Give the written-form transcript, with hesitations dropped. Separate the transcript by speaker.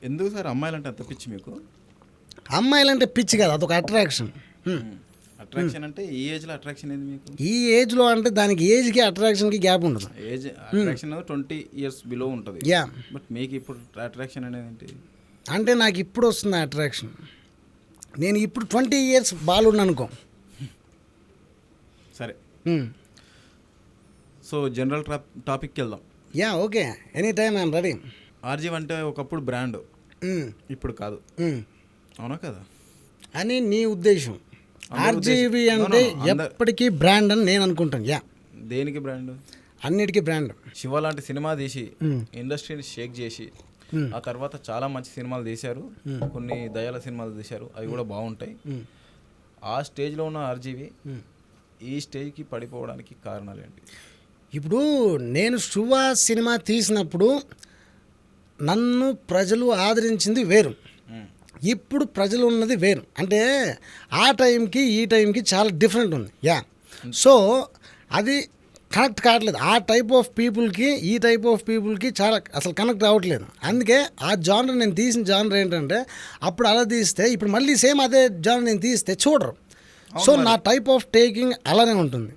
Speaker 1: ఎందుకు సార్ అమ్మాయిలంటే అంత పిచ్చి మీకు?
Speaker 2: అమ్మాయిలంటే పిచ్చి కాదు, అదొక అట్రాక్షన్.
Speaker 1: అట్రాక్షన్ అంటే ఈ ఏజ్లో అట్రాక్షన్ ఏంది మీకు?
Speaker 2: ఈ ఏజ్లో అంటే దానికి ఏజ్కి అట్రాక్షన్కి గ్యాప్ ఉండదు.
Speaker 1: ఏజ్ అట్రాక్షన్ 20 years బిలో ఉంటుంది.
Speaker 2: యా,
Speaker 1: బట్ మీకు ఇప్పుడు అట్రాక్షన్ అనేది ఏంటి?
Speaker 2: అంటే నాకు ఇప్పుడు వస్తుంది అట్రాక్షన్. నేను ఇప్పుడు 20 years బాలుడిని అనుకో.
Speaker 1: సరే, సో జనరల్ టాపిక్కి వెళ్దాం.
Speaker 2: Yeah, okay, any time I'm ready.
Speaker 1: RGV అంటే ఒకప్పుడు బ్రాండ్, ఇప్పుడు కాదు, అవునా కదా
Speaker 2: అని నీ ఉద్దేశం? ఆర్జీవి అంటే ఎప్పటికీ బ్రాండ్ అని నేను అనుకుంటాను. యా,
Speaker 1: దేనికి బ్రాండ్?
Speaker 2: అన్నిటికీ బ్రాండ్.
Speaker 1: శివ లాంటి సినిమా తీసి ఇండస్ట్రీని షేక్ చేసి ఆ తర్వాత చాలా మంచి సినిమాలు తీశారు, కొన్ని దయాల సినిమాలు తీశారు, అవి కూడా బాగుంటాయి. ఆ స్టేజ్లో ఉన్న ఆర్జీవి ఈ స్టేజ్కి పడిపోవడానికి కారణాలు ఏంటి?
Speaker 2: ఇప్పుడు నేను శివ సినిమా తీసినప్పుడు నన్ను ప్రజలు ఆదరించింది వేరు, ఇప్పుడు ప్రజలు ఉన్నది వేరు. అంటే ఆ టైంకి ఈ టైంకి చాలా డిఫరెంట్ ఉంది. యా, సో అది కనెక్ట్ కావట్లేదు. ఆ టైప్ ఆఫ్ పీపుల్కి ఈ టైప్ ఆఫ్ పీపుల్కి చాలా అసలు కనెక్ట్ అవ్వట్లేదు. అందుకే ఆ జానర్, నేను తీసిన జానర్ ఏంటంటే అప్పుడు అలా తీస్తే ఇప్పుడు మళ్ళీ సేమ్ అదే జానర్ నేను తీస్తే చూడరు. సో నా టైప్ ఆఫ్ టేకింగ్ అలానే ఉంటుంది.